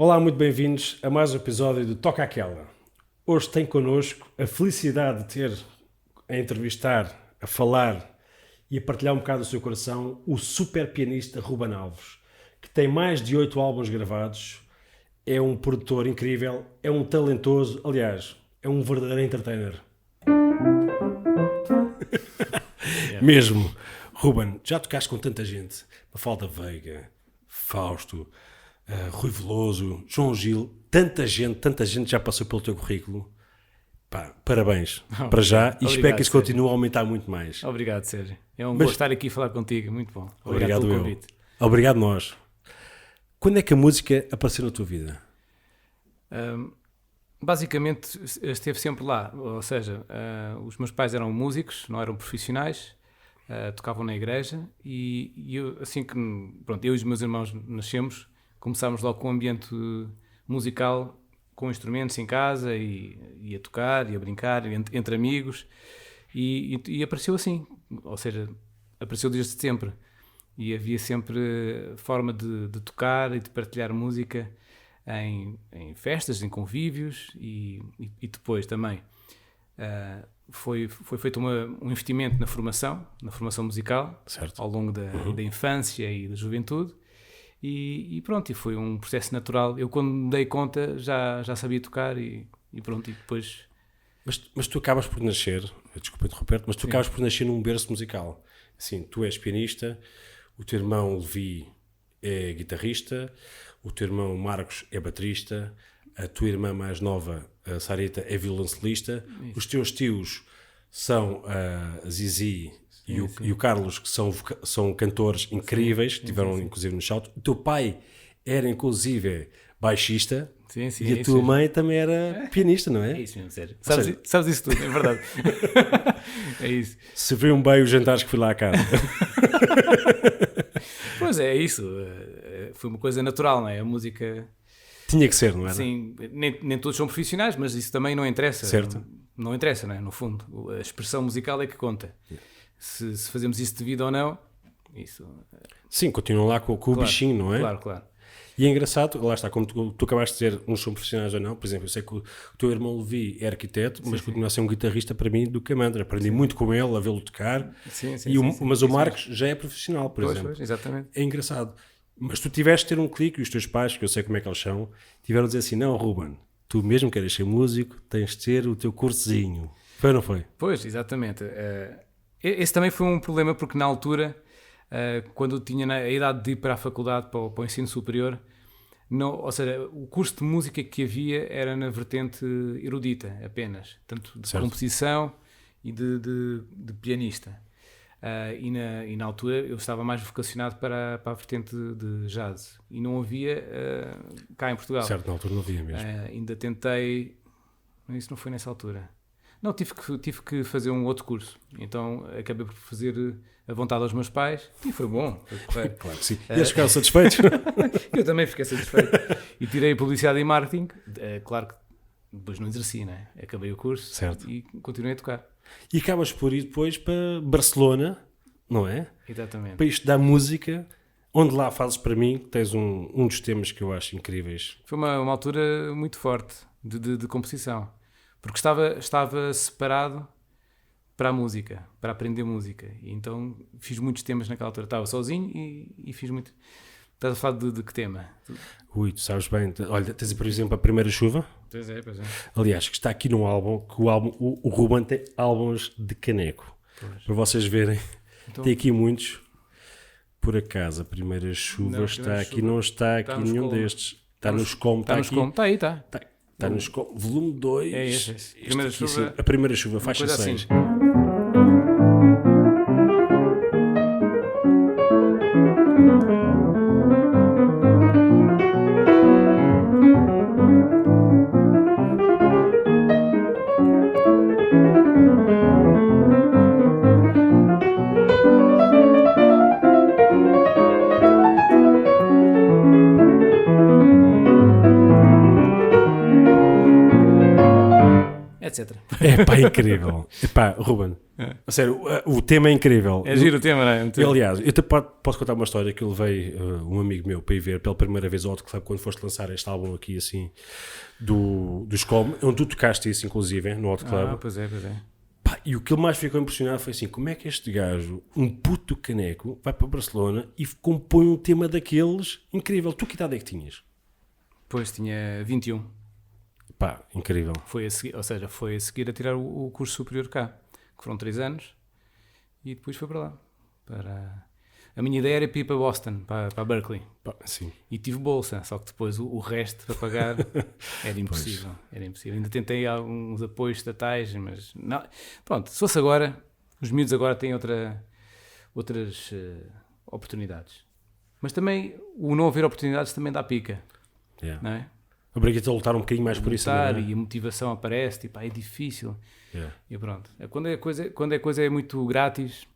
Olá, muito bem-vindos a mais um episódio do Toca Aquela. Hoje tem connosco a felicidade de ter a entrevistar, a falar e a partilhar um bocado do seu coração o super pianista Ruben Alves, que tem mais de 8 álbuns gravados, é um produtor incrível, é um talentoso, aliás, é um verdadeiro entertainer. Mesmo. Ruben, já tocaste com tanta gente, Mafalda Veiga, Fausto, Rui Veloso, João Gil, tanta gente já passou pelo teu currículo. Pá, parabéns para já e espero que isso continue a aumentar muito mais. Obrigado, Sérgio. É um gosto estar aqui a falar contigo, muito bom. Obrigado pelo convite. Obrigado nós. Quando é que a música apareceu na tua vida? Basicamente esteve sempre lá, ou seja, os meus pais eram músicos, não eram profissionais, tocavam na igreja e eu, assim que, pronto, eu e os meus irmãos nascemos, começámos logo com um ambiente musical, com instrumentos em casa e a tocar e a brincar entre amigos e apareceu assim, ou seja, apareceu desde sempre e havia sempre forma de tocar e de partilhar música em festas, em convívios e depois também foi feito um investimento na formação musical, certo, ao longo da infância e da juventude. E pronto, e foi um processo natural. Eu quando me dei conta já sabia tocar e pronto, e depois... Mas tu acabas por nascer, desculpa interromper-te, mas tu acabas por nascer num berço musical. Assim, tu és pianista, o teu irmão Levi é guitarrista, o teu irmão Marcos é baterista, a tua irmã mais nova, a Sarita, é violoncelista, os teus tios são a Zizi e o Carlos, que são cantores incríveis, que tiveram inclusive no shout. O teu pai era inclusive baixista e a tua mãe também era pianista, não é? É isso mesmo, sério. Sabes isso tudo, é verdade. É isso. Serviam bem os jantares que fui lá à casa. Pois é isso. Foi uma coisa natural, não é? A música... Tinha que ser, não era? Sim, nem todos são profissionais, mas isso também não interessa. Certo. Não interessa, não é? No fundo, a expressão musical é que conta. Se fazemos isso de vida ou não, isso... Sim, continuam lá com o bichinho, não é? Claro. E é engraçado, lá está, como tu acabaste de dizer, uns são profissionais ou não. Por exemplo, eu sei que o teu irmão Levi é arquiteto, mas continua a ser um guitarrista para mim do Camandra. Aprendi muito com ele, a vê-lo tocar. Mas o Marcos já é profissional, por exemplo. Pois, exatamente. É engraçado. Mas tu tiveste de ter um clique e os teus pais, que eu sei como é que eles são, tiveram de dizer assim, não, Ruben, tu mesmo queres ser músico, tens de ter o teu cursozinho. Foi ou não foi? Pois, exatamente. Esse também foi um problema porque na altura, quando eu tinha a idade de ir para a faculdade, para o ensino superior, ou seja, o curso de música que havia era na vertente erudita apenas, tanto de composição e de pianista. E na altura eu estava mais vocacionado para a vertente de jazz e não havia cá em Portugal. Certo, na altura não havia mesmo. Ainda tentei, mas isso não foi nessa altura. Não, tive que fazer um outro curso. Então acabei por fazer a vontade aos meus pais e foi bom. Claro que sim. E eles ficaram satisfeitos? Eu também fiquei satisfeito. E tirei Publicidade e Marketing. Claro que depois não exerci, né? Acabei o curso, certo, e continuei a tocar. E acabas por ir depois para Barcelona, não é? Exatamente. Para estudar música, onde lá fazes para mim, tens um dos temas que eu acho incríveis. Foi uma altura muito forte de composição. Porque estava separado para a música, para aprender música. E então fiz muitos temas naquela altura. Estava sozinho e fiz muito. Estás a falar de que tema? Ui, tu sabes bem. Olha, tens aí, por exemplo, A Primeira Chuva. Pois é. Aliás, que está aqui num álbum, que o Ruben tem álbuns de caneco. Pois. Para vocês verem. Então, tem aqui muitos. Por acaso, A Primeira Chuva está aqui, não está aqui nenhum destes. Está nos como. Está aqui. Está aí, está. Está nos volume 2. É esse. A Primeira Chuva, faixa 6. Assim. Etc. É pá, incrível. Epá, Ruben, a sério, o tema é incrível. É giro o tema, não é? Eu, aliás, eu te posso contar uma história que eu levei um amigo meu para ir ver pela primeira vez ao Hot Club quando foste lançar este álbum aqui, assim, dos Com, onde tu tocaste isso, inclusive, no Hot Club. Pois é. Pá, e o que ele mais ficou impressionado foi assim, como é que este gajo, um puto do caneco, vai para Barcelona e compõe um tema daqueles incrível. Tu que idade é que tinhas? Depois tinha 21. Pá, incrível. Foi a seguir a tirar o curso superior cá, que foram 3 anos, e depois foi para lá. A minha ideia era ir para Boston, para Berkeley. Pá, sim. E tive bolsa, só que depois o resto para pagar era impossível. Era impossível. Ainda tentei alguns apoios estatais, mas não. Pronto, se fosse agora, os miúdos agora têm outras oportunidades. Mas também o não haver oportunidades também dá pica, não é? Obriga-te a lutar um bocadinho mais por isso também, e a motivação aparece, tipo, é difícil. Yeah. E pronto. Quando a coisa é muito grátis,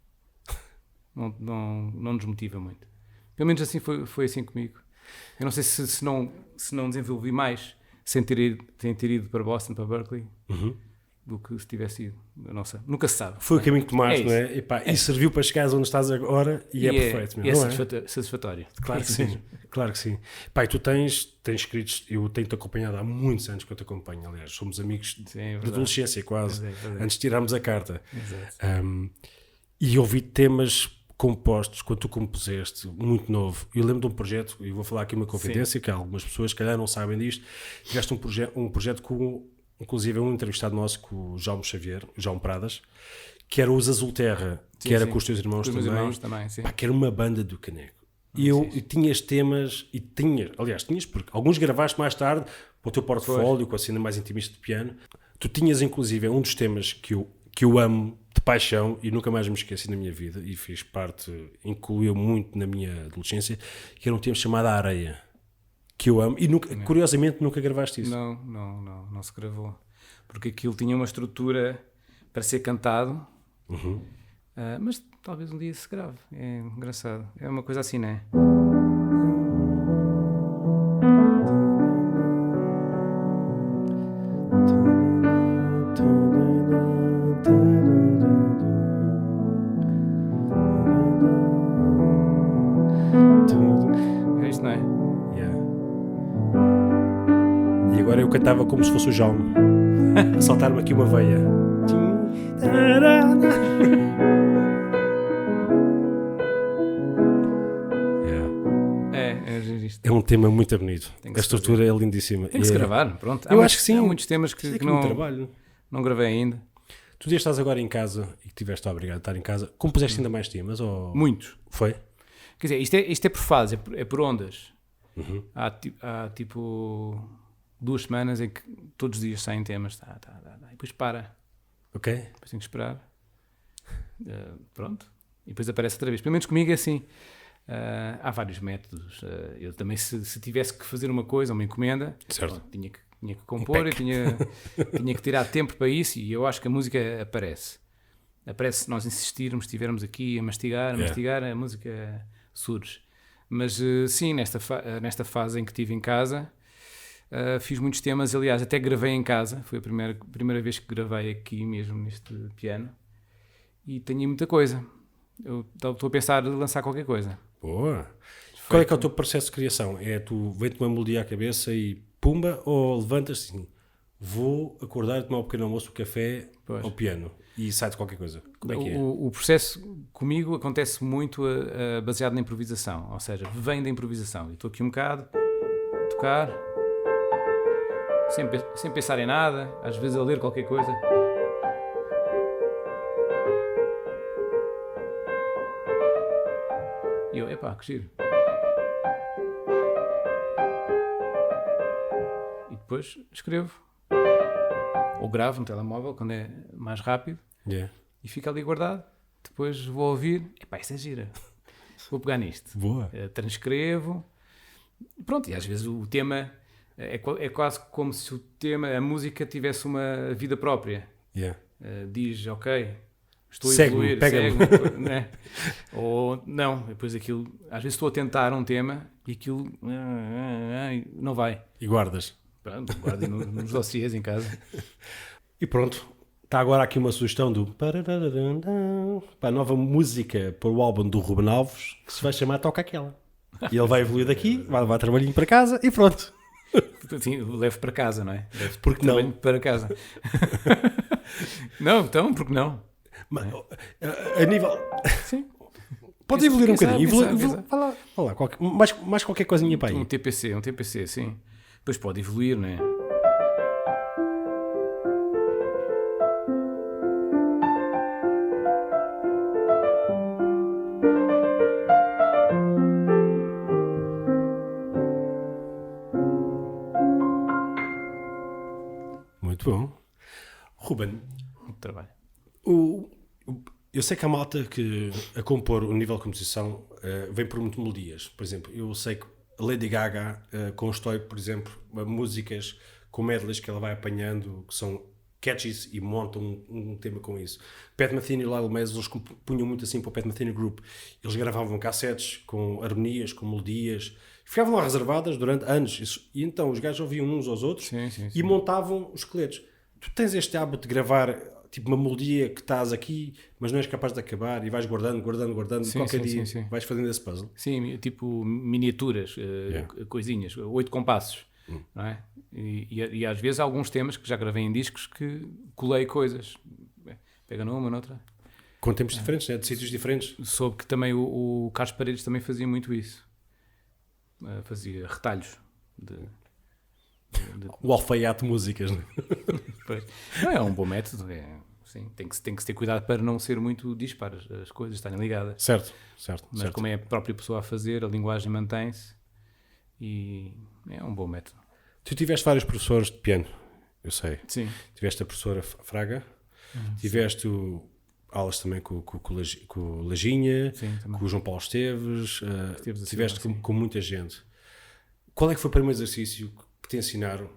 não nos motiva muito. Pelo menos assim foi assim comigo. Eu não sei se não desenvolvi mais sem ter ido para Boston, para Berkeley, do que se tivesse ido. Não sei. Nunca se sabe. Foi o caminho que tomaste, não é? E serviu para chegares onde estás agora e é perfeito. E é satisfatório. Claro que sim. Claro que sim. Pai, tu tens escritos, eu tenho-te acompanhado há muitos anos que eu te acompanho, aliás, somos amigos de adolescência quase, antes de tirarmos a carta. E ouvi temas compostos, quando tu compuseste, muito novo. Eu lembro de um projeto, e vou falar aqui uma confidência, que algumas pessoas, se calhar, não sabem disto. Tiveste um projeto com, inclusive, um entrevistado nosso, com o Jaume Xavier, o Jaume Pradas, que era os Azul Terra, que era com os teus irmãos também. Sim. Pá, que era uma banda do caneco. E eu tinhas temas, aliás, porque alguns gravaste mais tarde para o teu portfólio, com a cena mais intimista de piano. Tu tinhas, inclusive, um dos temas que eu amo de paixão e nunca mais me esqueci na minha vida, e fiz parte, incluiu muito na minha adolescência, que era um tema chamado A Areia, que eu amo, e curiosamente nunca gravaste isso. Não se gravou, porque aquilo tinha uma estrutura para ser cantado, mas talvez um dia se grave. É engraçado, é uma coisa assim, não é? É isto, não é? Yeah. E agora eu cantava como se fosse o Jaume, a saltar-me aqui uma veia. É um tema muito bonito. A estrutura é lindíssima. Tem que se gravar, pronto. Eu acho que sim. Há muitos temas que não gravei ainda. Tu estás agora em casa e que estiveste obrigado a estar em casa, compuseste ainda mais temas? Ou... Muitos. Foi? Quer dizer, isto é por fases, é por ondas. Há tipo 2 semanas em que todos os dias saem temas, e depois para. Ok. Depois tenho que esperar. Pronto. E depois aparece outra vez. Pelo menos comigo é assim. Há vários métodos. Eu também, se tivesse que fazer uma coisa, uma encomenda, certo. Tinha que compor e tinha que tirar tempo para isso, e eu acho que a música aparece se nós insistirmos, estivermos aqui a mastigar, a música surge. Mas sim, nesta fase em que estive em casa, fiz muitos temas, aliás, até gravei em casa, foi a primeira vez que gravei aqui mesmo neste piano, e tenho muita coisa. Eu estou a pensar em lançar qualquer coisa. Boa! Qual é que é o teu processo de criação? Tu vem-te uma melodia à cabeça e pumba, ou levantas assim, vou acordar, tomar um pequeno almoço, o café, ao piano, e sai-te qualquer coisa? Como é que é? O processo comigo acontece muito baseado na improvisação, ou seja, vem da improvisação. Eu estou aqui um bocado a tocar, sem pensar em nada, às vezes a ler qualquer coisa. E eu, epá, que giro. E depois escrevo. Ou gravo no telemóvel, quando é mais rápido. E fica ali guardado. Depois vou ouvir. Epá, isto é gira. Vou pegar nisto. Boa. Transcrevo. Pronto, e às vezes o tema é quase como se a música tivesse uma vida própria. Diz, ok, estou a evoluir, segue-me, né? Ou não, depois aquilo, às vezes estou a tentar um tema e aquilo não vai. E guardas? Pronto, guardo nos dossiês em casa. E pronto, Está agora aqui uma sugestão do para a nova música para o álbum do Ruben Alves, que se vai chamar Toca Aquela. E ele vai evoluir daqui, vai levar trabalhinho para casa e pronto. Sim, levo para casa, não é? Levo Porque não? trabalho para casa. Não, então, porque não? Mas, a nível... Sim. Podes evoluir um Quem bocadinho. sabe. Vai lá, mais qualquer coisinha para aí. Um TPC, sim. Depois pode evoluir, não é? Muito bom. Ruben, Muito trabalho. eu sei que a malta que a compor o nível de composição vem por muito melodias. Por exemplo, eu sei que a Lady Gaga constrói, por exemplo, músicas com medleys que ela vai apanhando, que são catchies e montam um tema com isso. Pat Metheny e Lyle Mays, eles punham muito assim para o Pat Metheny Group. Eles gravavam cassetes com harmonias, com melodias, ficavam lá reservadas durante anos. E então os gajos ouviam uns aos outros e montavam os esqueletos. Tu tens este hábito de gravar tipo uma melodia que estás aqui, mas não és capaz de acabar e vais guardando, qualquer dia vais fazendo esse puzzle. Sim, tipo miniaturas, coisinhas, 8 compassos, não é? E às vezes há alguns temas que já gravei em discos que colei coisas, pega numa, noutra. Com tempos diferentes, né? De sítios diferentes. Soube que também o Carlos Paredes também fazia muito isso, fazia retalhos de o alfaiate de músicas, né? Não, é um bom método, sim, tem que se ter cuidado para não ser muito dispar, as coisas estarem ligadas. Certo. Mas como é a própria pessoa a fazer, a linguagem mantém-se e é um bom método. Tu tiveste vários professores de piano, eu sei. Sim. Tiveste a professora Fraga, tiveste aulas também com o Lajinha, com o João Paulo Esteves, tiveste com muita gente. Qual é que foi o primeiro exercício que te ensinaram?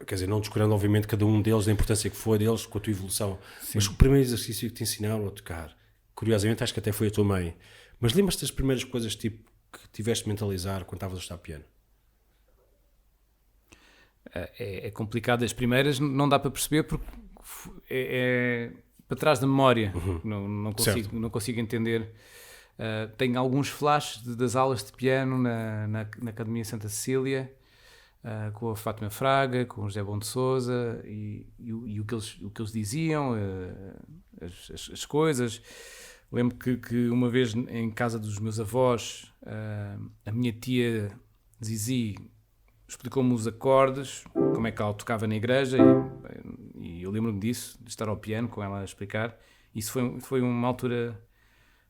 Quer dizer, não descurando obviamente cada um deles, da importância que foi deles com a tua evolução, mas o primeiro exercício que te ensinaram a tocar, curiosamente acho que até foi a tua mãe, mas lembras-te das primeiras coisas tipo, que tiveste de mentalizar quando estavas a estudar piano? É complicado, as primeiras não dá para perceber porque é para trás da memória, não consigo entender. Tenho alguns flashes das aulas de piano na Academia Santa Cecília, com a Fátima Fraga, com o José Bom de Sousa e o que eles diziam, as coisas. Lembro que uma vez em casa dos meus avós, a minha tia Zizi explicou-me os acordes, como é que ela tocava na igreja e eu lembro-me disso, de estar ao piano com ela a explicar. Isso foi uma altura,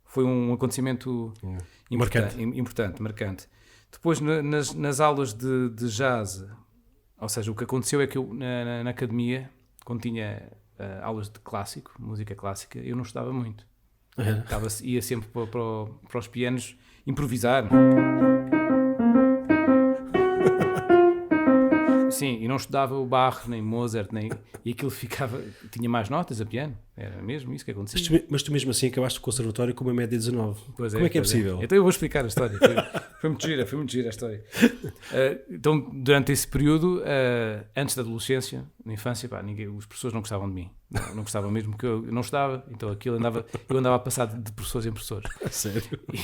foi um acontecimento importante, marcante. Depois nas aulas de jazz, ou seja, o que aconteceu é que eu na academia, quando tinha aulas de clássico, música clássica, eu não estudava muito. Ia sempre para os pianos improvisar. Sim, e não estudava o Bach, nem Mozart, e aquilo tinha mais notas a piano. Era mesmo isso que acontecia. Mas tu mesmo assim acabaste o conservatório com uma média de 19. Como é que é possível? Então eu vou explicar a história. Foi muito gira a história. Então, durante esse período, antes da adolescência, na infância, os professores não gostavam de mim. Não gostavam mesmo, que eu não estava. Então eu andava a passar de professores em professores. Sério?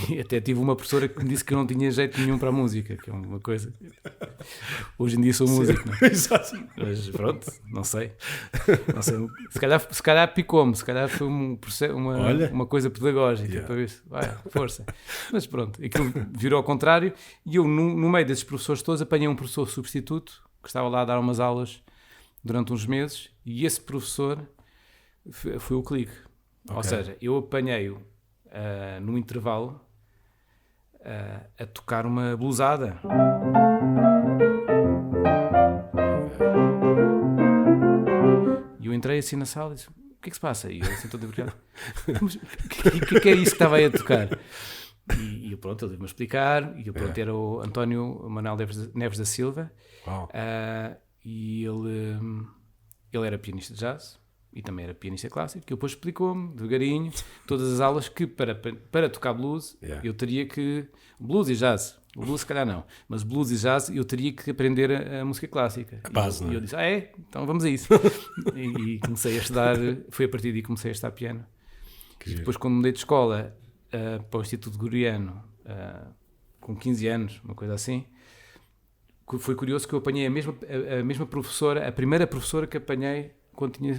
E até tive uma professora que me disse que eu não tinha jeito nenhum para a música, que é uma coisa... Hoje em dia sou músico, não é? Exato. Mas pronto, não sei. Se calhar picou-me, se calhar foi uma coisa pedagógica para isso. Vai, força. Mas pronto, aquilo virou ao contrário e eu no meio desses professores todos apanhei um professor substituto que estava lá a dar umas aulas durante uns meses e esse professor foi o clique. Okay. Ou seja, eu apanhei-o no intervalo a tocar uma blusada. E eu entrei assim na sala e disse: o que é que se passa? E eu assim todo divertido: o que é isso que estava aí a tocar? E pronto, ele deve-me explicar. E pronto, era o António Manuel Neves da Silva. E ele era pianista de jazz e também era pianista clássico. Que ele depois explicou-me devagarinho todas as aulas que para tocar blues eu teria que... Blues e jazz. O blues, se calhar não. Mas blues e jazz eu teria que aprender a música clássica. A base, não é? E eu disse, então vamos a isso. e comecei a estudar, foi a partir daí que comecei a estudar piano. E depois, quando mudei de escola para o Instituto Gregoriano, com 15 anos, uma coisa assim, foi curioso que eu apanhei a mesma professora, a primeira professora que apanhei quando tinha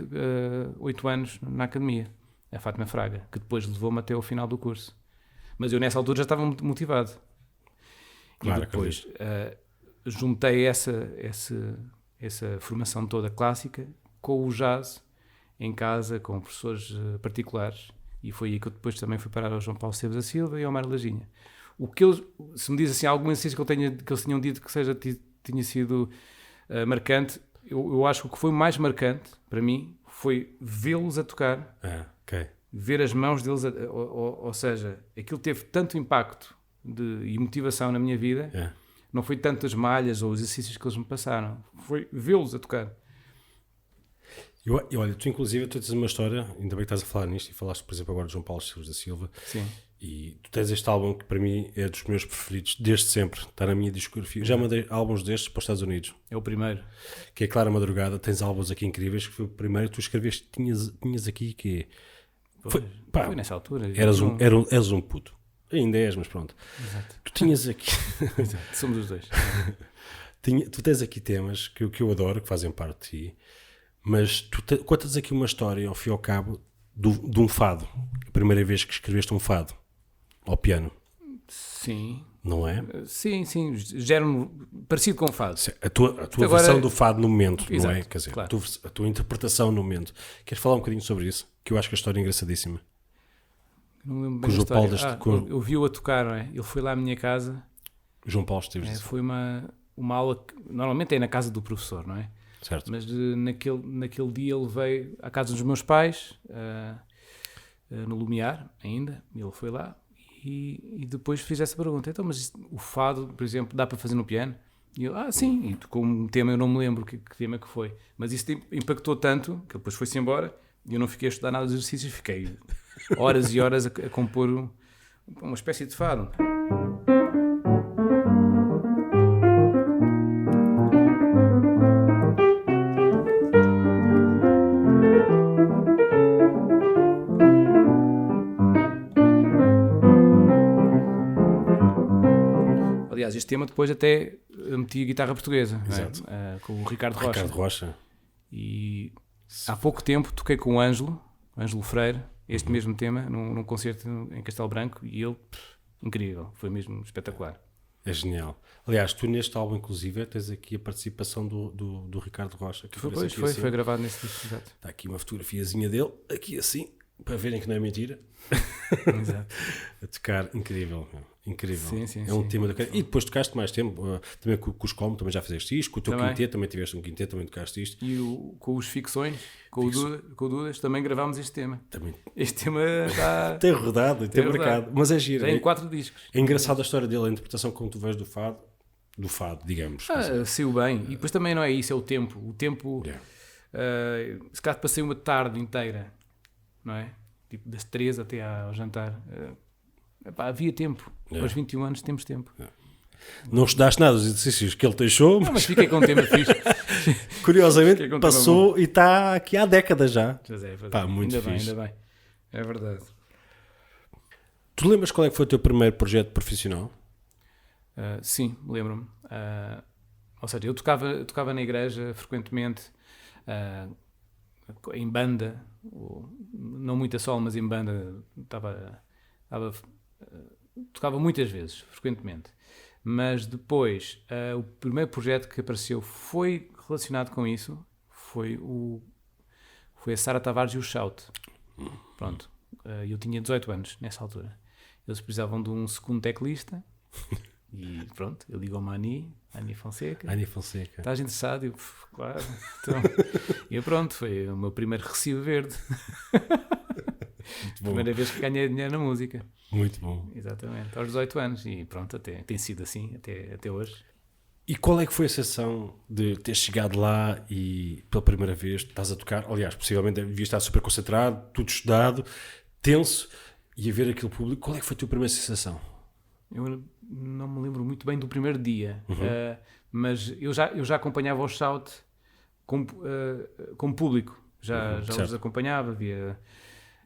8 anos na academia, a Fátima Fraga, que depois levou-me até ao final do curso. Mas eu nessa altura já estava motivado. Claro, e depois juntei essa formação toda clássica com o jazz em casa, com professores particulares, e foi aí que eu depois também fui parar ao João Paulo Esteves da Silva e ao Mário Lajinha. O que eles, se me diz assim, algum exercício que eles tinham dito que tinha sido marcante, eu acho que o que foi mais marcante para mim foi vê-los a tocar, ver as mãos deles, ou seja, aquilo teve tanto impacto e motivação na minha vida, não foi tanto as malhas ou os exercícios que eles me passaram, foi vê-los a tocar. E olha, tu inclusive tens uma história, ainda bem que estás a falar nisto, e falaste, por exemplo, agora de João Paulo Esteves da Silva. Sim. E tu tens este álbum que para mim é dos meus preferidos desde sempre, está na minha discografia. Já mandei álbuns destes para os Estados Unidos. É o primeiro. Que é Clara Madrugada, tens álbuns aqui incríveis, que foi o primeiro que tu escreveste, tinhas aqui que foi nessa altura. Eras um puto. Ainda és, mas pronto. Exato. Tu tinhas aqui... Exato. Somos os dois. Tu tens aqui temas que eu adoro, que fazem parte de ti, mas tu contas aqui uma história, ao fim e ao cabo, de um fado. A primeira vez que escreveste um fado ao piano. Sim. Não é? Sim. Gera-me parecido com o fado. A tua agora, versão do fado no momento, exato, não é? Quer dizer, claro. a tua interpretação no momento. Queres falar um bocadinho sobre isso? Que eu acho que a história é engraçadíssima. Não me lembro bem da história. Eu vi-o a tocar, não é? Ele foi lá à minha casa. João Paulo Esteves. Foi uma aula que normalmente é na casa do professor, não é? Certo. Mas naquele dia ele veio à casa dos meus pais, no Lumiar ainda, ele foi lá e depois fiz essa pergunta. Então, mas o fado, por exemplo, dá para fazer no piano? E eu, sim, e tocou um tema, eu não me lembro que tema que foi, mas isso impactou tanto que depois foi-se embora e eu não fiquei a estudar nada dos exercícios, fiquei horas e horas a compor uma espécie de fado. Aliás, este tema depois até meti a guitarra portuguesa, exato. Com o Ricardo Rocha. Ricardo Rocha. E há pouco tempo toquei com o Ângelo Freire, este mesmo tema, num concerto em Castelo Branco, e ele, incrível, foi mesmo espetacular. É genial. Aliás, tu neste álbum, inclusive, tens aqui a participação do Ricardo Rocha. Que foi gravado nesse disco, exato. Está aqui uma fotografiazinha dele, aqui assim, para verem que não é mentira. Exato. A tocar, incrível. Incrível. Sim, um tema da... E depois tocaste mais tempo, também com os Como, também já fizeste isto, com o teu quinteto, também tiveste um quinteto, também tocaste isto. E com os Ficções, com o Dudas, também gravámos este tema. Também. Este tema está... tem rodado, tem marcado, mas é giro. Já em 4 discos. É engraçada a história dele, a interpretação como tu vês do fado, digamos. Saiu bem. E depois também não é isso, é o tempo. O tempo, se calhar passei uma tarde inteira, não é? Tipo das 3 até ao jantar. Havia tempo. Aos 21 anos temos tempo. Não estudaste nada dos exercícios que ele deixou, mas fiquei com um tema fixe. Curiosamente passou e está aqui há décadas já. Muito fixe. Ainda bem. É verdade. Tu lembras qual é que foi o teu primeiro projeto profissional? Sim, lembro-me. Ou seja, eu tocava na igreja frequentemente, em banda, não muito a solo, mas em banda, tocava muitas vezes, frequentemente. Mas depois, o primeiro projeto que apareceu foi relacionado com isso, foi a Sara Tavares e o Shout. Pronto, eu tinha 18 anos nessa altura. Eles precisavam de um segundo teclista e pronto, eu ligo ao Ani Fonseca. Estás interessado? Eu, claro. Então, e pronto, foi o meu primeiro recibo verde. Primeira vez que ganhei dinheiro na música. Muito bom. Exatamente, aos 18 anos. E pronto, tem sido assim até hoje. E qual é que foi a sensação de ter chegado lá e pela primeira vez estás a tocar? Aliás, possivelmente devias estar super concentrado, tudo estudado, tenso, e a ver aquele público. Qual é que foi a tua primeira sensação? Eu não me lembro muito bem do primeiro dia, mas eu já acompanhava o Shout como público. Já os acompanhava, via...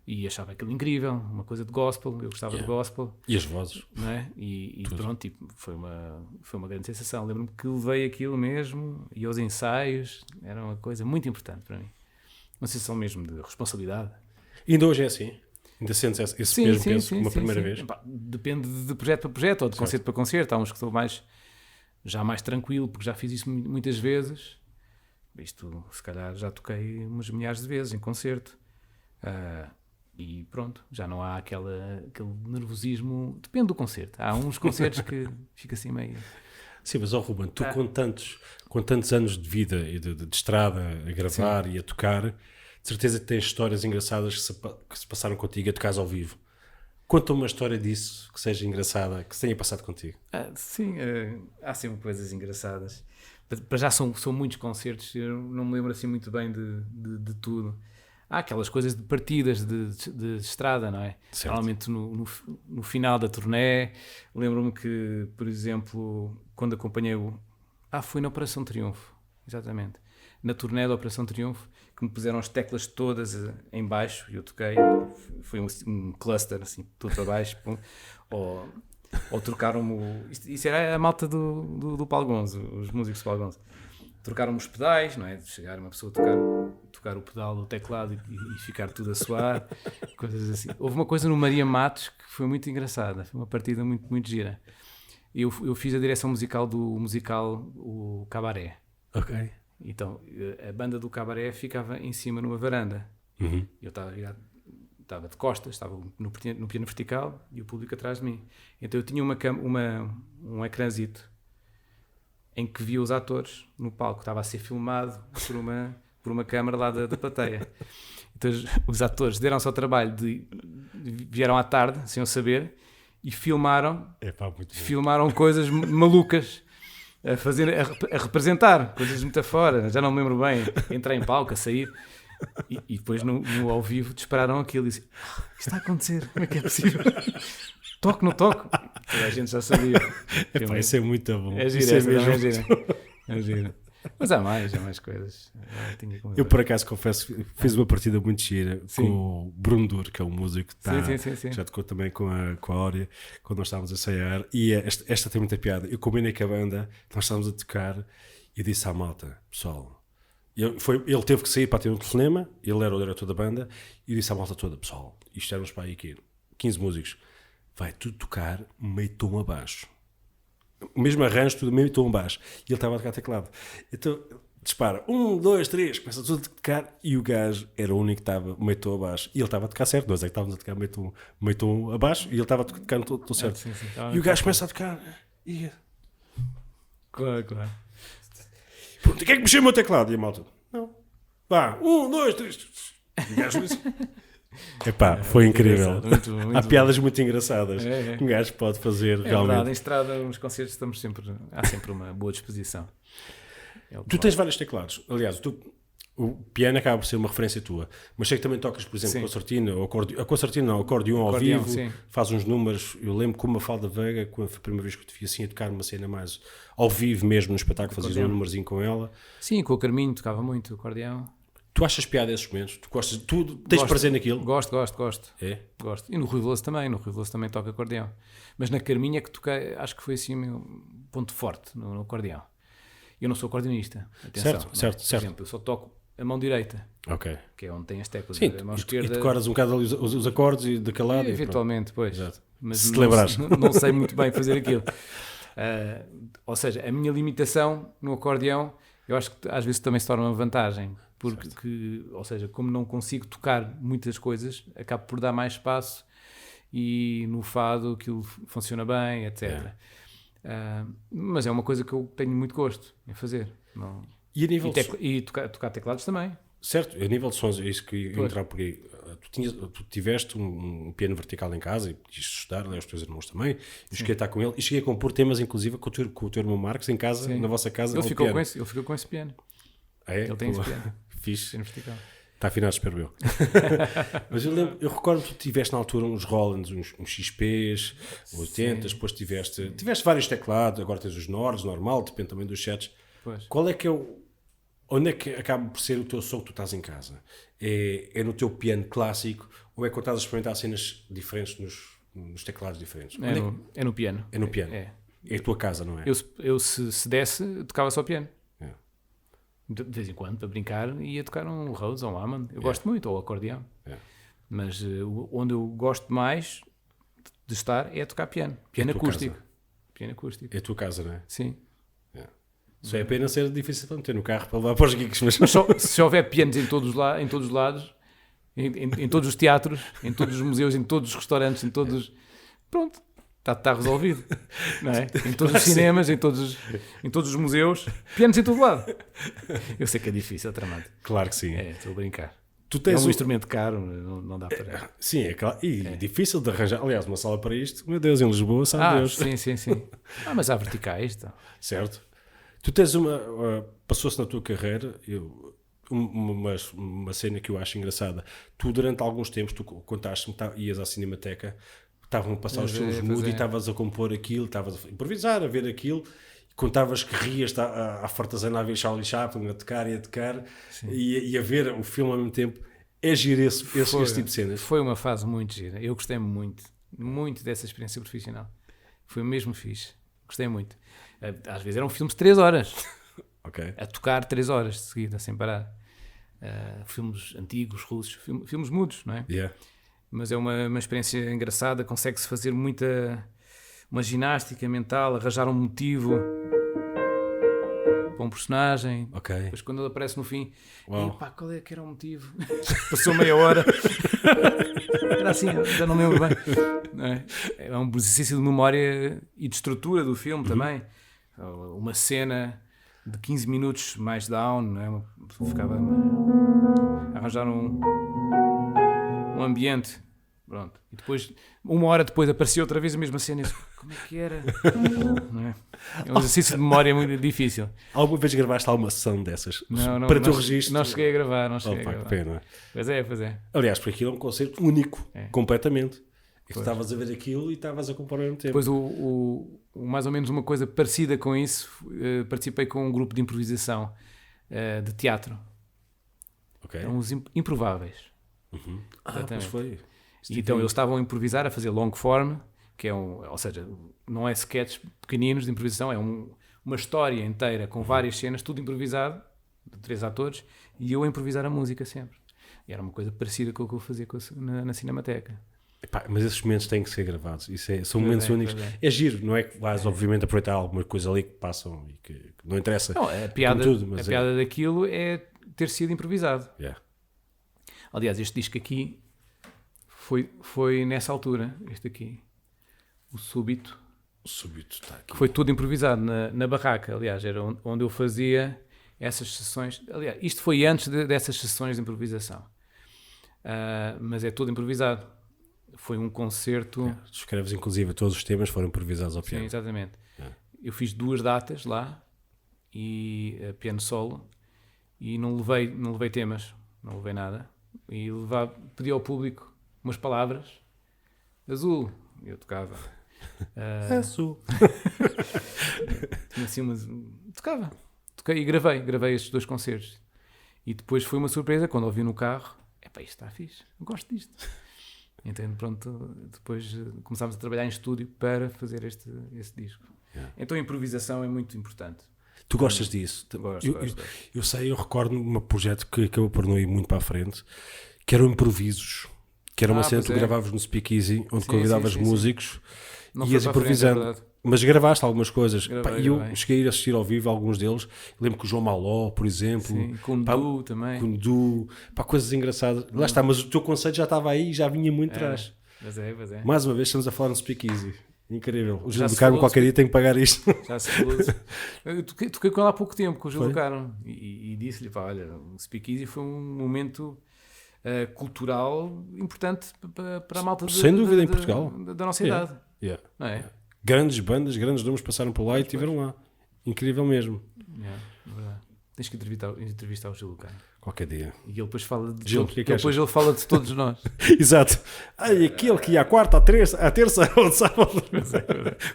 E achava aquilo incrível, uma coisa de gospel, eu gostava de gospel. E as vozes. Não é? E pronto, tipo, foi uma grande sensação. Lembro-me que levei aquilo mesmo, e aos ensaios, era uma coisa muito importante para mim. Uma sensação mesmo de responsabilidade. E ainda hoje é assim? Ainda sentes esse mesmo peso como a primeira vez? Epá, depende de projeto para projeto, ou de concerto para concerto. Há uns que estou mais tranquilo, porque já fiz isso muitas vezes. Isto, se calhar, já toquei umas milhares de vezes em concerto. E pronto, já não há aquele nervosismo. Depende do concerto. Há uns concertos que fica assim meio... Sim, mas Ruben, tu com tantos anos de vida e de estrada a gravar e a tocar, de certeza que tens histórias engraçadas que se passaram contigo a tocares ao vivo. Conta uma história disso que seja engraçada, que se tenha passado contigo. Sim, há sempre coisas engraçadas. Para já são muitos concertos, eu não me lembro assim muito bem de tudo. Há aquelas coisas de partidas de estrada, não é? Certo. Normalmente no final da turnê, lembro-me que, por exemplo, quando acompanhei foi na Operação Triunfo, exatamente. Na turnê da Operação Triunfo, que me puseram as teclas todas em baixo, e eu toquei, foi um cluster, assim, tudo para baixo, ou trocaram-me isso era a malta do Palgonzo, os músicos do Palgonzo. Trocaram-me os pedais, não é? De chegar uma pessoa a tocar o pedal do teclado e ficar tudo a soar, coisas assim. Houve uma coisa no Maria Matos que foi muito engraçada, foi uma partida muito, muito gira. Eu fiz a direção musical do musical O Cabaré. Ok. Então, a banda do Cabaré ficava em cima numa varanda. Eu estava de costas, estava no piano vertical e o público atrás de mim. Então eu tinha um ecrãzito em que via os atores no palco, estava a ser filmado por uma câmara lá da plateia. Então os atores deram-se ao trabalho vieram à tarde, sem eu saber, e filmaram coisas malucas, a representar coisas muito afora, já não me lembro bem, entrar em palco, a sair, e depois no ao vivo dispararam aquilo e disse, o que está a acontecer? Como é que é possível? Toque, não toque? Toda a gente já sabia. Isso é muito bom. É gira. Mas há mais coisas. Eu, por acaso, confesso, fiz uma partida muito gira com o Bruno Dur, que é um músico que já tocou também com a Ória, quando nós estávamos a ensaiar. E esta tem muita piada. Eu combinei com a banda, nós estávamos a tocar e disse à malta, pessoal, ele teve que sair para ter um telefonema, ele era o diretor da banda, e disse à malta toda, pessoal, isto éramos para aí aqui, 15 músicos, vai tudo tocar meio tom abaixo. O mesmo arranjo, tudo meio tom abaixo. E ele estava a tocar teclado. Então, dispara, 1, 2, 3, começa tudo a tocar, e o gajo era o único que estava meio tom abaixo. E ele estava a tocar certo, nós é que estávamos a tocar meio tom abaixo, e ele estava a tocar no tom certo. Sim, e o gajo começa a tocar. Claro. Pronto, quem é que mexeu o meu teclado? E a malta, não. Vá, 1, 2, 3. E o gajo disse... Epá, foi incrível. Muito há piadas muito engraçadas. É. Um gajo pode fazer realmente. É verdade, em estrada, nos concertos há sempre uma boa disposição. Tu tens vários teclados. Aliás, o piano acaba por ser uma referência tua. Mas sei que também tocas, por exemplo, concertina, ou acordeon ao vivo, faz uns números. Eu lembro como a Mafalda Veiga, quando foi a primeira vez que eu te vi assim a tocar numa cena mais ao vivo mesmo, no espetáculo, fazias um númerozinho com ela. Sim, com o Carminho tocava muito o acordeão. Tu achas piada esses momentos? Tu tens prazer naquilo? Gosto. É? Gosto. E no Rui Veloso também toca acordeão. Mas na Carminha que toquei, acho que foi assim o meu ponto forte no acordeão. Eu não sou acordeonista, atenção. Certo. Por exemplo, eu só toco a mão direita, que é onde tem as teclas. Sim, a mão esquerda... e decoras um bocado ali os acordes e daquele lado. Eventualmente, pois. Exato. Mas se te lembrares. Não sei muito bem fazer aquilo. Ou seja, a minha limitação no acordeão, eu acho que às vezes também se torna uma vantagem. Porque, ou seja, como não consigo tocar muitas coisas, acabo por dar mais espaço e no fado aquilo funciona bem, etc. Mas é uma coisa que eu tenho muito gosto em fazer. Não... E a nível e tocar teclados também. Certo, a nível de sons, é isso que eu entrar por aí. Tu tiveste um piano vertical em casa e quiseste estudar, os teus irmãos também. Eu cheguei a estar com ele e cheguei a compor temas, inclusive, com o teu irmão Marcos em casa, na vossa casa. Ele ficou com esse piano. É? Ele tem esse piano. Fixe. Piano vertical. Está afinado, espero eu. Mas eu recordo que tu tiveste na altura uns Rolands, uns XPs, 80, depois tiveste vários teclados, agora tens os Nords, normal, depende também dos sets. Pois. Qual é que é onde é que acaba por ser o teu som que tu estás em casa? É no teu piano clássico ou é quando estás a experimentar cenas diferentes nos teclados diferentes? É no piano. É no piano. É a tua casa, não é? Eu se desse, tocava só piano. É. De vez em quando, para brincar, ia tocar um Rhodes ou um Hammond. Eu gosto muito, ou acordeão. Mas onde eu gosto mais de estar é a tocar piano. Piano acústico. Piano acústico. É a tua casa, não é? Sim. Só é pena ser difícil para meter no carro para levar para os gigs. Mas Se houver pianos em todos os lados, em todos os teatros, em todos os museus, em todos os restaurantes, em todos... Pronto. Está resolvido, não é? Em todos os cinemas, em todos os museus, pianos em todo lado. Eu sei que é difícil, é dramático. Claro que sim. Estou a brincar. Tu tens é um instrumento caro, não dá para... Sim, é claro. E difícil de arranjar. Aliás, uma sala para isto, meu Deus, em Lisboa, sabe Deus. Sim. Mas há verticais. Então. Certo. Tu tens passou-se na tua carreira... Uma cena que eu acho engraçada. Tu, durante alguns tempos, tu contaste-me, ias à Cinemateca, estavam a passar os filmes mudo e estavas a compor aquilo, estavas a improvisar, a ver aquilo, e contavas que rias à fartazana a ver Charlie Chaplin a tocar e a ver o filme ao mesmo tempo. É giro esse tipo de cenas. Foi uma fase muito gira. Eu gostei muito dessa experiência profissional. Foi mesmo fixe. Gostei muito. Às vezes eram filmes de 3 horas. Okay. A tocar 3 horas de seguida, sem parar. Filmes antigos, russos, filmes mudos, não é? Yeah. Mas é uma experiência engraçada, consegue-se fazer uma ginástica mental, arranjar um motivo para um personagem. Okay. Depois quando ele aparece no fim, Wow. qual é que era o motivo? Passou meia hora. Era assim, já não me lembro bem. Não é? É um exercício de memória e de estrutura do filme também. Uma cena de 15 minutos mais down, não é? Ficava a arranjar um ambiente, pronto. E depois, 1 hora depois, apareceu outra vez a mesma cena. Como é que era? Não é? É um exercício de memória muito difícil. Alguma vez gravaste alguma sessão dessas? Não, para o teu registro? Não cheguei a gravar, Que pena. Pois é. Aliás, porque aquilo é um concerto único, completamente. E tu estavas a ver aquilo e estavas a compor ao mesmo tempo. Depois, mais ou menos uma coisa parecida com isso, participei com um grupo de improvisação de teatro. Okay. Eram os improváveis. Pois foi. E então eles estavam a improvisar, a fazer long form, que é ou seja, não é sketches pequeninos de improvisação, é uma história inteira com várias cenas, tudo improvisado, de 3 atores, e eu a improvisar a música sempre. E era uma coisa parecida com o que eu fazia na Cinemateca. Epá, mas esses momentos têm que ser gravados. São momentos únicos. É giro, não é que vais obviamente aproveitar alguma coisa ali que passam e que não interessa. Não, a piada daquilo é ter sido improvisado. Yeah. Aliás, este disco aqui foi nessa altura, este aqui, o Súbito Está aqui. Foi tudo improvisado na barraca, aliás, era onde eu fazia essas sessões. Aliás, isto foi antes dessas sessões de improvisação, mas é tudo improvisado. Foi um concerto. Tu escreves, inclusive, todos os temas foram improvisados ao piano. Sim, exatamente. Eu fiz 2 datas lá e piano solo e não levei temas, não levei nada. E pedi ao público umas palavras. Azul, eu tocava. Azul. Tinha assim tocava. Toquei e gravei estes 2 concertos. E depois foi uma surpresa quando ouvi no carro. Epá, isto está fixe, eu gosto disto. Então, pronto, depois começámos a trabalhar em estúdio para fazer esse disco. Yeah. Então a improvisação é muito importante. Tu gostas disso? Gosto. Eu recordo-me de um projeto que acabou por não ir muito para a frente, que eram improvisos, que era uma cena que tu gravavas no Speakeasy, onde convidavas músicos e ias improvisando. Mas gravaste algumas coisas. Gravei. Eu cheguei a ir assistir ao vivo a alguns deles. Lembro que o João Maló, por exemplo. Sim, com o Du também. Com o Du. Coisas engraçadas. Lá está, mas o teu conceito já estava aí e já vinha muito atrás. Pois é. Mais uma vez estamos a falar no Speakeasy. Incrível. O Gil do Carmo qualquer dia tem que pagar isto. Já se falou. Eu toquei com ele há pouco tempo, com o Gil do Carmo. E disse-lhe, olha, o Speakeasy foi um momento cultural importante para a malta sem dúvida em Portugal. Da nossa idade. Não é? Grandes bandas, grandes nomes passaram por lá e estiveram lá. Incrível mesmo. Verdade. Tens que entrevistar o Gil do Cano. Qualquer dia. E ele depois fala de Gil, todos. que é que Depois ele fala de todos nós. Exato. Ai, aquele que ia à quarta, à terça, ao sábado,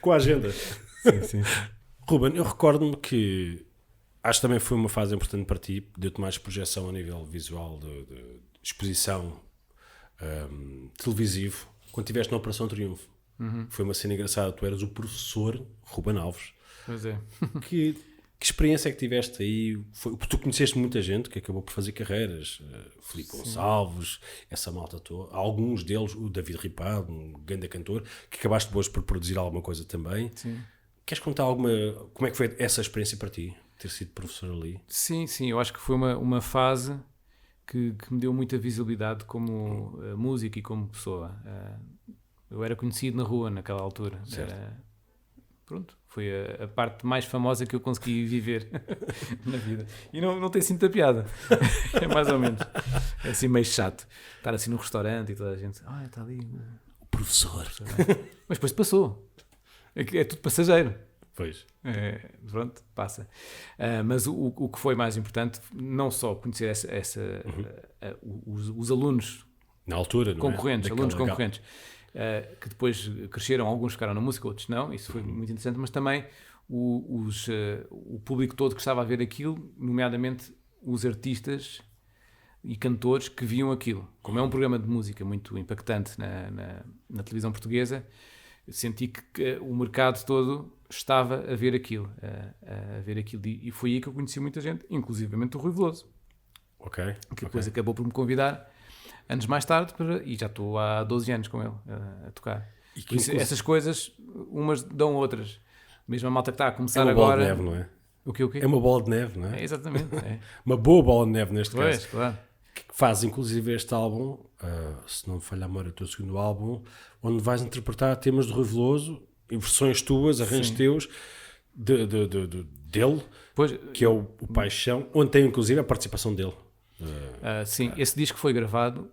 com a agenda. Sim. Ruben, eu recordo-me que acho que também foi uma fase importante para ti, deu-te mais projeção a nível visual, de exposição televisivo, quando estiveste na Operação Triunfo. Foi uma cena engraçada, tu eras o professor Ruben Alves. Pois é. Que experiência é que tiveste aí? Tu conheceste muita gente que acabou por fazer carreiras, Filipe Gonçalves, essa malta toda, alguns deles, o David Ripado, um grande cantor, que acabaste depois por produzir alguma coisa também. Sim. Queres contar como é que foi essa experiência para ti, ter sido professor ali? Sim, eu acho que foi uma fase que me deu muita visibilidade como músico e como pessoa. Eu era conhecido na rua naquela altura. Pronto, foi a parte mais famosa que eu consegui viver na vida. E não tem assim muita piada. É mais ou menos. É assim meio chato. Estar assim no restaurante e toda a gente... está ali O professor. Mas depois passou. É tudo passageiro. Pois. Pronto, passa. Mas o que foi mais importante, não só conhecer os alunos na altura, concorrentes, não é? alunos concorrentes, que depois cresceram, alguns ficaram na música, outros não, isso foi muito interessante, mas também o público todo que estava a ver aquilo, nomeadamente os artistas e cantores que viam aquilo. Como é um programa de música muito impactante na televisão portuguesa, eu senti que o mercado todo estava a ver aquilo, e foi aí que eu conheci muita gente, inclusivamente o Rui Veloso, que depois acabou por me convidar anos mais tarde, e já estou há 12 anos com ele a tocar. E que essas coisas, umas dão outras. Mesmo a malta que está a começar agora... É uma bola de neve, não é? O quê? É uma bola de neve, não é? Exatamente. Uma boa bola de neve, neste pois, caso. Claro. Que faz, inclusive, este álbum, se não me falha a memória, o teu segundo álbum, onde vais interpretar temas de Rui Veloso, em versões tuas, arranjos teus, dele, pois, que é o Paixão, onde tem, inclusive, a participação dele. Sim, esse disco foi gravado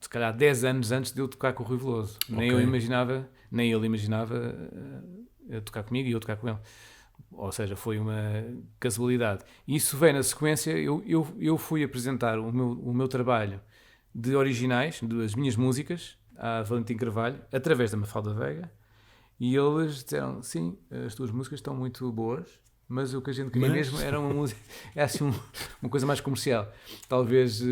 se calhar 10 anos antes de eu tocar com o Rui Veloso. Nem ele imaginava tocar comigo e eu tocar com ele. Ou seja, foi uma casualidade. E isso veio na sequência. Eu fui apresentar o meu trabalho de originais, das minhas músicas, a Valentim Carvalho, através da Mafalda Veiga, e eles disseram: sim, as tuas músicas estão muito boas, mas o que a gente queria mesmo era uma música, é assim uma coisa mais comercial. Talvez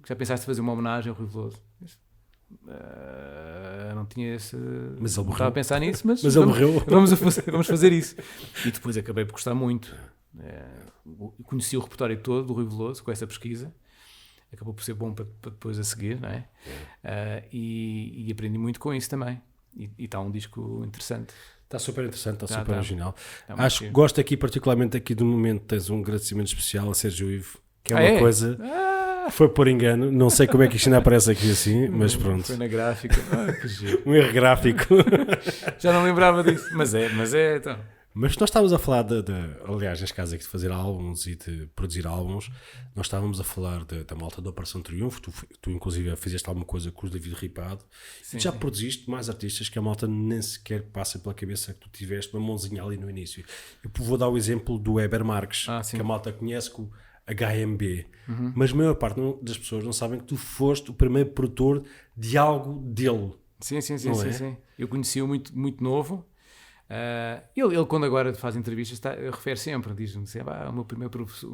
já pensaste em fazer uma homenagem ao Rui Veloso? Não tinha esse. Mas ele morreu. Estava a pensar nisso, mas ele morreu. Vamos fazer isso. E depois acabei por gostar muito. Conheci o repertório todo do Rui Veloso com essa pesquisa. Acabou por ser bom para depois a seguir, não é? E aprendi muito com isso também. E está um disco interessante. Está super interessante, está super original. Acho que gosto aqui, particularmente aqui do momento, tens um agradecimento especial a Sérgio Ivo, que é uma coisa... Foi por engano, não sei como é que isto ainda aparece aqui assim, mas pronto. Foi na gráfica. Que giro. Um erro gráfico. Já não lembrava disso, mas é então. Mas nós estávamos a falar aliás, neste caso aqui de fazer álbuns e de produzir álbuns, nós estávamos a falar da malta da Operação Triunfo, tu inclusive fizeste alguma coisa com o David Ripado, e já produziste mais artistas que a malta nem sequer passa pela cabeça que tu tiveste uma mãozinha ali no início. Eu vou dar o exemplo do Weber Marques, que a malta conhece com HMB, mas a maior parte das pessoas não sabem que tu foste o primeiro produtor de algo dele. Sim. Eu conheci-o muito novo. Ele quando agora faz entrevistas refere sempre, diz-me sempre, o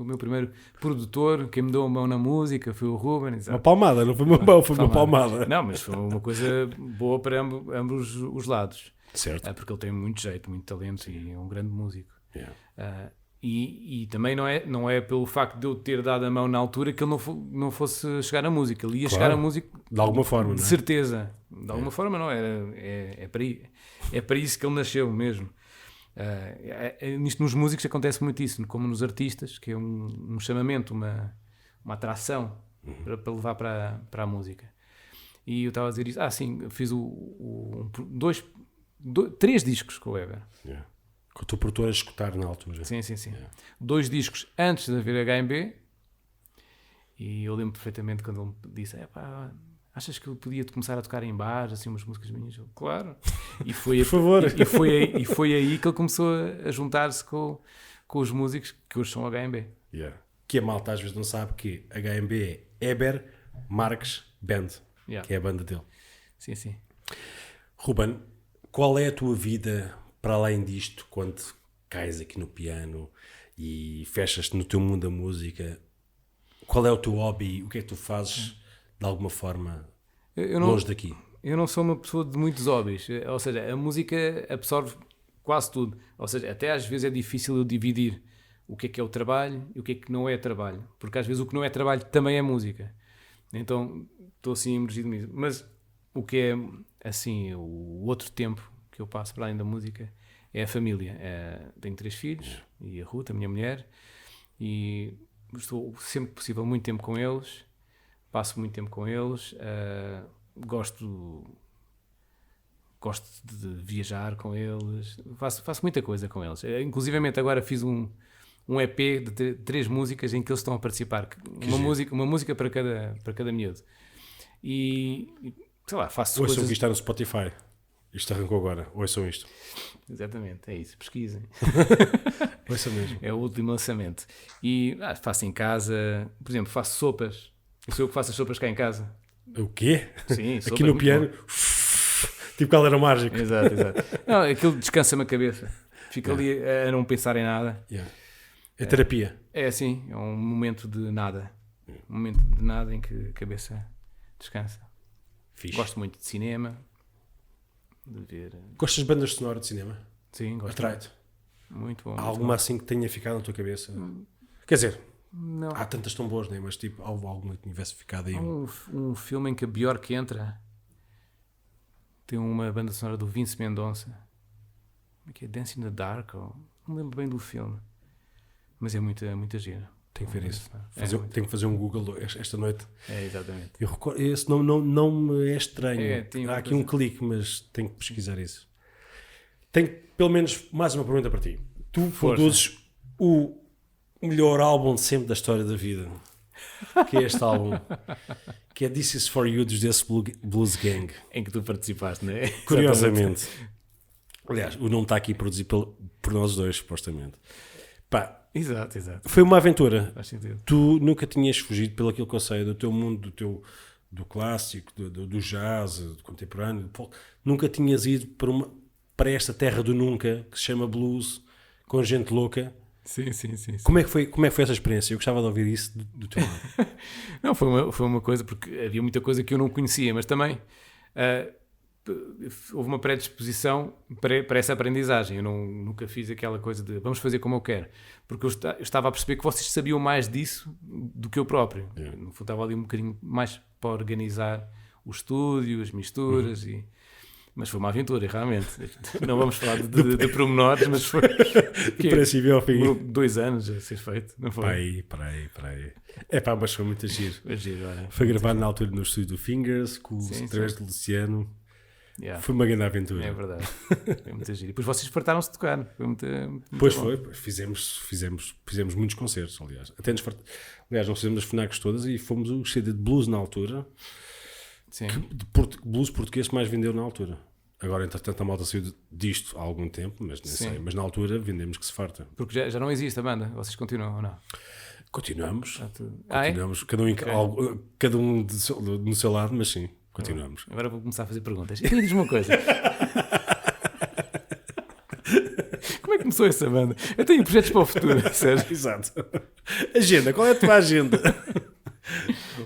meu primeiro produtor, quem me deu a mão na música foi o Ruben. Uma palmada, não foi uma mão, foi uma palmada. Não, mas foi uma coisa boa para ambos os lados. Certo. Porque ele tem muito jeito, muito talento e é um grande músico. E também não é pelo facto de eu ter dado a mão na altura que ele não fosse chegar à música. Ele ia chegar à música de alguma forma, de certeza. De alguma forma, não é para isso que ele nasceu mesmo. Nisto nos músicos acontece muito isso, como nos artistas, que é um chamamento, uma atração para levar para a música. E eu estava a dizer isso. Sim, fiz três discos com o Weber. Com o teu produtor a escutar na altura. Sim. 2 discos antes de haver HMB. E eu lembro perfeitamente quando ele me disse: achas que eu podia começar a tocar em bares, assim, umas músicas minhas? Eu, claro. E foi, por favor. E foi aí que ele começou a juntar-se com os músicos que hoje são HMB. Yeah. Que a malta às vezes não sabe que HMB é Heber Marques Band, Yeah. que é a banda dele. Sim, sim. Ruben, qual é a tua vida para além disto, quando cais aqui no piano e fechas-te no teu mundo da música? Qual é o teu hobby? O que é que tu fazes de alguma forma Eu não, longe daqui? eu não sou uma pessoa de muitos hobbies. Ou seja, a música absorve quase tudo. Ou seja, até às vezes é difícil eu dividir o que é o trabalho e o que não é trabalho. Porque às vezes o que não é trabalho também é música. Então estou assim imergido nisso. Mas o que é assim, o outro tempo que eu passo para além da música é a família. Tenho 3 filhos e a Ruth, a minha mulher, e estou sempre que possível muito tempo com eles, passo muito tempo com eles, gosto de viajar com eles, faço muita coisa com eles. Inclusivamente agora fiz um EP de 3 músicas em que eles estão a participar, uma música para cada miúdo. E sei lá, faço Ouçam coisas... que isto está no Spotify. Isto arrancou agora. Ouçam isto. Exatamente, é isso, pesquisem. Ouçam mesmo. É o último lançamento. E faço em casa, por exemplo, faço sopas. Eu sou eu que faço as sopas cá em casa. O quê? Sim, sopa Aqui é no muito piano, bom. tipo caldeira mágica. Exato. Não, aquilo descansa-me a cabeça. Fico ali a não pensar em nada. Yeah. É terapia. É assim, é um momento de nada. Um momento de nada em que a cabeça descansa. Fixe. Gosto muito de cinema, de ver... Gostas de bandas sonoras de cinema? Sim, gosto. Atrai-te? Muito bom. Há muito alguma bom. assim que tenha ficado na tua cabeça? Quer dizer, Não. há tantas tão boas, né? Mas tipo, há alguma que tivesse ficado aí. Há um filme em que a Björk entra. Tem uma banda sonora do Vince Mendonça. Que é Dancing in the Dark. Não lembro bem do filme. Mas é muita gira. Tenho que ver isso. muito. Tenho que fazer um Google esta noite. É, exatamente. Eu recordo, esse não me é estranho. tem Há uma aqui um clique, mas tenho que pesquisar isso. Tenho pelo menos mais uma pergunta para ti. Tu produzes o melhor álbum de sempre da história da vida, que é este álbum, que é This Is For You dos Desse Blues Gang. Em que tu participaste, não é? Curiosamente. Aliás, o nome está aqui produzido por nós dois, supostamente. Pá, Exato. foi uma aventura. Faz sentido. Tu nunca tinhas fugido, pelo aquilo que eu sei, do teu mundo, do clássico, do jazz, do contemporâneo, do folk. Nunca tinhas ido para esta terra do nunca, que se chama blues, com gente louca. Sim. Como é que foi essa experiência? Eu gostava de ouvir isso do teu lado. Não, foi uma coisa, porque havia muita coisa que eu não conhecia, mas também houve uma predisposição para essa aprendizagem. Eu nunca fiz aquela coisa de vamos fazer como eu quero, porque eu estava a perceber que vocês sabiam mais disso do que eu próprio. Yeah. No fundo, estava ali um bocadinho mais para organizar o estúdio, as misturas mas foi uma aventura, realmente. Não vamos falar de pormenores, mas foi... Do princípio ao fim. 2 anos a ser feito, não foi? Para aí. É pá, mas foi muito giro. Foi giro, olha. Foi gravado na altura no estúdio do Fingers, com os Sim, através de Luciano. Yeah. Foi uma grande aventura. É verdade. Foi muito giro. E depois vocês fartaram-se de tocar. Foi muito Pois bom. foi, fizemos muitos concertos, aliás. Aliás, nós fizemos as FNACs todas e fomos o CD de blues na altura. Sim. Blues português que mais vendeu na altura. Agora, entretanto, a malta saiu disto há algum tempo, mas nem Sim. sei. Mas na altura vendemos que se farta. Porque já não existe a banda. Vocês continuam ou não? Continuamos. Ah, é? Continuamos. Cada um no seu lado, mas sim, continuamos. Agora vou começar a fazer perguntas. Então diz-me uma coisa. Como é que começou essa banda? Eu tenho projetos para o futuro, sério. Exato. Agenda, qual é a tua agenda?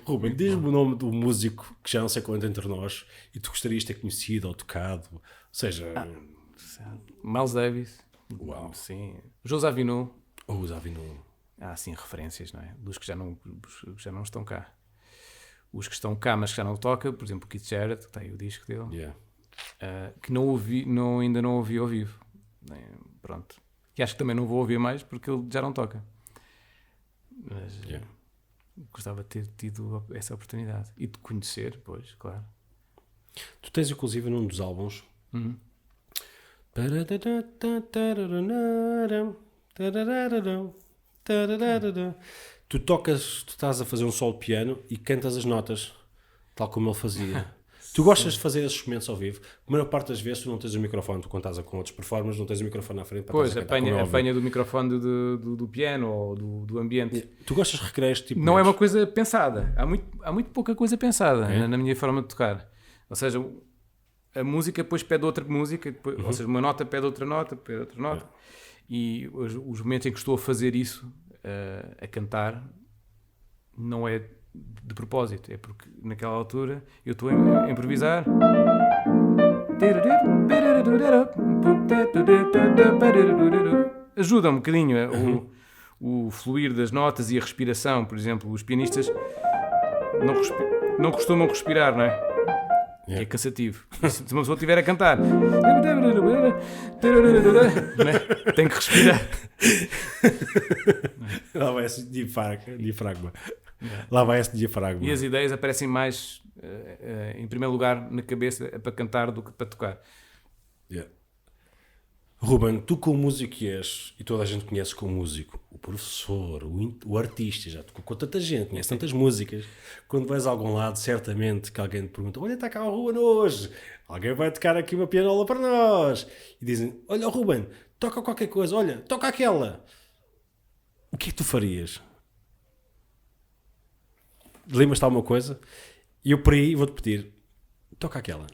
Ruben, diz-me o nome do músico que já não sei quanto entre nós e tu gostarias de ter conhecido ou tocado. Ou seja, Miles Davis. Uau. Sim. José Avinu. ou os Avinu. Há assim referências, não é? Dos que já não estão cá. Os que estão cá, mas que já não toca, por exemplo, o Keith Jarrett, que tem o disco dele, Yeah. que ainda não ouvi ao vivo. Pronto. E acho que também não vou ouvir mais porque ele já não toca. Mas Yeah. gostava de ter tido essa oportunidade. E de conhecer, pois, claro. Tu tens inclusive num dos álbuns. Tu estás a fazer um solo de piano e cantas as notas, tal como ele fazia. Tu gostas de fazer esses momentos ao vivo? A maior parte das vezes tu não tens o microfone, tu quando estás com outros performers, não tens o microfone na frente para Pois, estás a cantar, apanha do microfone do piano ou do ambiente. Tu gostas de recriar este tipo de Não é momentos? uma coisa pensada. Há muito pouca coisa pensada na minha forma de tocar. Ou seja, a música depois pede outra música, depois, ou seja, uma nota pede outra nota, pede outra nota. E os momentos em que estou a fazer isso, a cantar, não é de propósito, é porque naquela altura eu estou a improvisar. Ajuda um bocadinho o fluir das notas e a respiração. Por exemplo, os pianistas não costumam respirar, não é? É cansativo. Se uma pessoa estiver a cantar, tem que respirar. Lá vai esse diafragma. Lá vai esse diafragma. E as ideias aparecem mais, em primeiro lugar, na cabeça para cantar do que para tocar. Yeah. Ruben, tu como músico que és, e toda a gente conhece como músico, o professor, o artista, já tocou com tanta gente, conhece tantas músicas, quando vais a algum lado, certamente que alguém te pergunta, olha, está cá o Ruben hoje, alguém vai tocar aqui uma pianola para nós, e dizem, olha Ruben, toca qualquer coisa, olha, toca aquela. O que é que tu farias? Lembras-te de alguma coisa? E eu por aí vou-te pedir, toca aquela.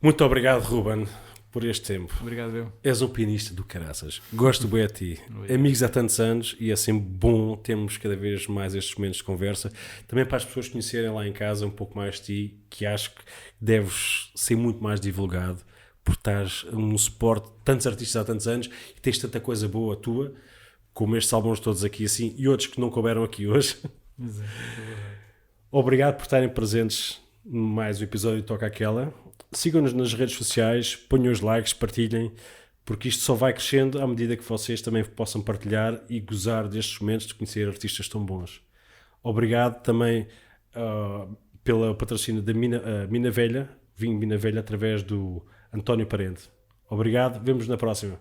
Muito obrigado, Ruben, por este tempo. Obrigado, eu. És um pianista do caraças. Gosto bem de ti. Amigos há tantos anos e é sempre bom termos cada vez mais estes momentos de conversa. Também para as pessoas conhecerem lá em casa um pouco mais de ti, que acho que deves ser muito mais divulgado por estás num suporte de tantos artistas há tantos anos e tens tanta coisa boa tua, como estes álbuns todos aqui assim e outros que não couberam aqui hoje. Exato. Obrigado por estarem presentes em mais um episódio de Toca Aquela. Sigam-nos nas redes sociais, ponham os likes, partilhem, porque isto só vai crescendo à medida que vocês também possam partilhar e gozar destes momentos de conhecer artistas tão bons. Obrigado também pela patrocínio da Mina Velha, vinho Mina Velha, através do António Parente. Obrigado, vemo-nos na próxima.